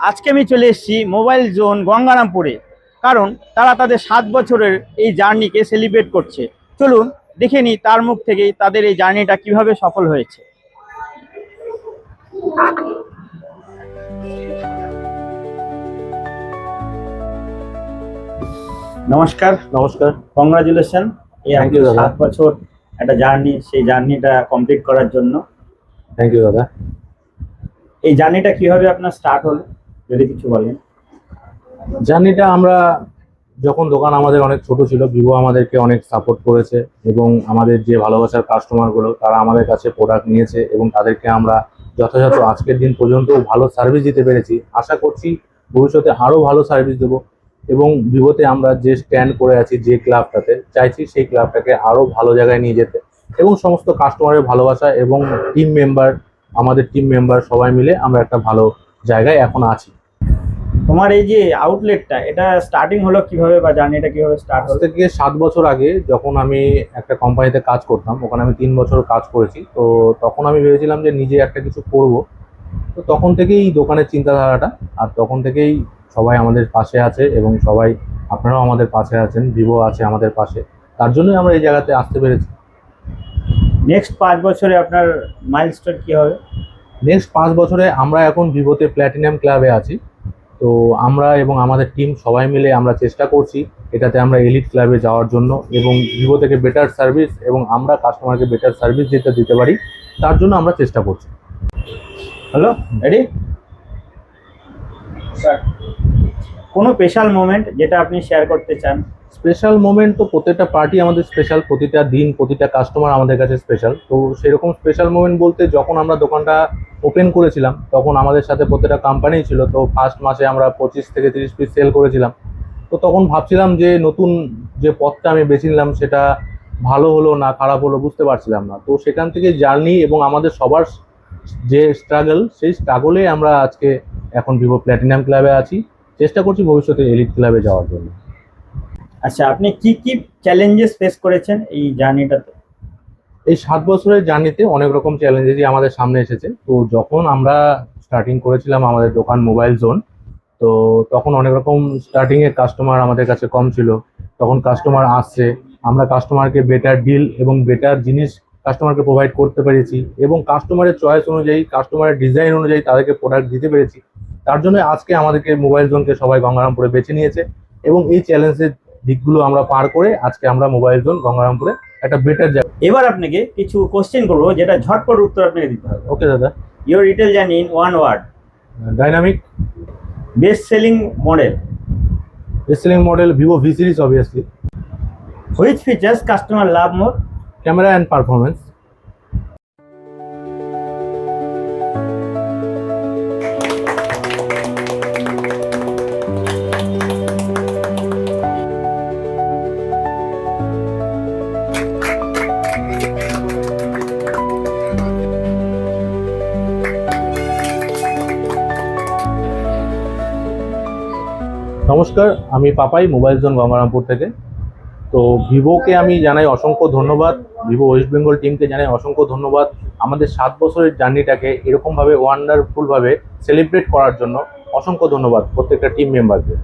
আজকে আমি চলে এসেছি মোবাইল জোন গঙ্গারামপুরে, কারণ তারা তাদের 7 বছরের এই জার্নিকে সেলিব্রেট করছে। চলুন দেখে নিই তার মুখ থেকেই তাদের এই জার্নিটা কিভাবে সফল হয়েছে। নমস্কার। নমস্কার। কংগ্রাচুলেশন এই থ্যাংক ইউ দাদা। 7 বছর একটা জার্নি, সেই জার্নিটা কমপ্লিট করার জন্য। থ্যাংক ইউ দাদা। এই জার্নিটা কিভাবে আপনার স্টার্ট হলো যদি কিছু বলেন। জার্নিটা আমরা যখন দোকান আমাদের অনেক ছোট ছিল, ভিভো আমাদেরকে অনেক সাপোর্ট করেছে এবং আমাদের যে ভালোবাসার কাস্টমারগুলো তারা আমাদের কাছে প্রোডাক্ট নিয়েছে এবং তাদেরকে আমরা যথাযথ আজকের দিন পর্যন্ত ভালো সার্ভিস দিতে পেরেছি। আশা করছি ভবিষ্যতে আরও ভালো সার্ভিস দেবো এবং ভিভোতে আমরা যে স্ট্যান্ড করে আছি, যে ক্লাবটাতে চাইছি সেই ক্লাবটাকে আরও ভালো জায়গায় নিয়ে যেতে এবং সমস্ত কাস্টমারের ভালোবাসা এবং আমাদের টিম মেম্বার সবাই মিলে আমরা একটা ভালো জায়গায় এখন আছি। তোমার এই যে আউটলেটটা, এটা স্টার্টিং হলো কিভাবে বা জার্নিটা কিভাবে স্টার্ট আজ হলো? থেকে 7 বছর আগে যখন আমি একটা কোম্পানিতে কাজ করতাম, ওখানে আমি 3 বছর কাজ করেছি। তো তখন আমি ভেবেছিলাম যে নিজে একটা কিছু করব। তো তখন থেকেই দোকানের চিন্তাধারাটা, আর তখন থেকেই সবাই আমাদের পাশে আছে এবং সবাই আপনারাও আমাদের পাশে আছেন, ভিভো আছে আমাদের পাশে, তার জন্যই আমরা এই জায়গাতে আসতে পেরেছি। নেক্সট 5 বছরে আপনার মাইলস্টোন কি হবে? নেক্সট 5 বছরে আমরা এখন ভিভোতে প্ল্যাটিনাম ক্লাবে আছি। তো আমরা এবং আমাদের টিম সবাই মিলে আমরা চেষ্টা করছি এটাতে আমরা এলিট ক্লাবে যাওয়ার জন্য এবং ভিভো থেকে বেটার সার্ভিস এবং আমরা কাস্টমারকে বেটার সার্ভিস দিতে পারি, তার জন্য আমরা চেষ্টা করছি। Hello, ready? কোনো স্পেশাল মোমেন্ট যেটা আপনি শেয়ার করতে চান? স্পেশাল মোমেন্ট তো প্রত্যেকটা পার্টি আমাদের স্পেশাল, প্রতিটা দিন প্রতিটা কাস্টমার আমাদের কাছে স্পেশাল। তো সেরকম স্পেশাল মোমেন্ট বলতে, যখন আমরা দোকানটা ওপেন করেছিলাম তখন আমাদের সাথে প্রত্যেকটা কোম্পানি ছিল। তো ফার্স্ট মাসে আমরা 25 থেকে 30 পিস সেল করেছিলাম। তো তখন ভাবছিলাম যে নতুন যে পথটা আমি বেছে নিলাম সেটা ভালো হলো না খারাপ হলো বুঝতে পারছিলাম না। তো সেখান থেকে জার্নি এবং আমাদের সবার যে স্ট্রাগল, সেই স্ট্রাগলে আমরা আজকে এখন ভিভো প্ল্যাটিনাম ক্লাবে আছি। চেষ্টা করছি ভবিষ্যতে এলিট ক্লাবে যাওয়ার জন্য। আচ্ছা, আপনি কি কি চ্যালেঞ্জেস ফেস করেছেন এই জার্নিটাতে? এই 7 বছরের জার্নিতে অনেক রকম চ্যালেঞ্জেসই আমাদের সামনে এসেছে। তো যখন আমরা স্টার্টিং করেছিলাম আমাদের দোকান মোবাইল জোন, তো তখন অনেক রকম স্টার্টিংয়ে কাস্টমার আমাদের কাছে কম ছিল। তখন কাস্টমার আসছে, আমরা কাস্টমারকে বেটার ডিল এবং বেটার জিনিস কাস্টমারকে প্রোভাইড করতে পেরেছি এবং কাস্টমারের চয়েস অনুযায়ী, কাস্টমারের ডিজাইন অনুযায়ী তাদেরকে প্রোডাক্ট দিতে পেরেছি। তার জন্য আজকে আমাদেরকে মোবাইল জোনকে সবাই গঙ্গারামপুরে বেছে নিয়েছে এবং এই চ্যালেঞ্জের দিকগুলো আমরা পার করে আজকে আমরা মোবাইল জোন গঙ্গারামপুরে একটা বেটার জায়গা। এবার আপনাকে কিছু কোশ্চেন করবো, যেটা ঝটপট উত্তর আপনাকে দিতে হবে। ওকে দাদা। Your retail journey in one word. Dynamic. Best selling model. Best selling model Vivo V series obviously. Which features customer love more? Camera and performance. নমস্কার, আমি পাপাই মোবাইল জোন গঙ্গারামপুর থেকে। তো ভিভোকে আমি জানাই অসংখ্য ধন্যবাদ, ভিভো ওয়েস্ট বেঙ্গল টিমকে জানাই অসংখ্য ধন্যবাদ আমাদের 7 বছরের জার্নিটাকে এরকমভাবে ওয়ান্ডারফুলভাবে সেলিব্রেট করার জন্য। অসংখ্য ধন্যবাদ প্রত্যেকটা টিম মেম্বারকে।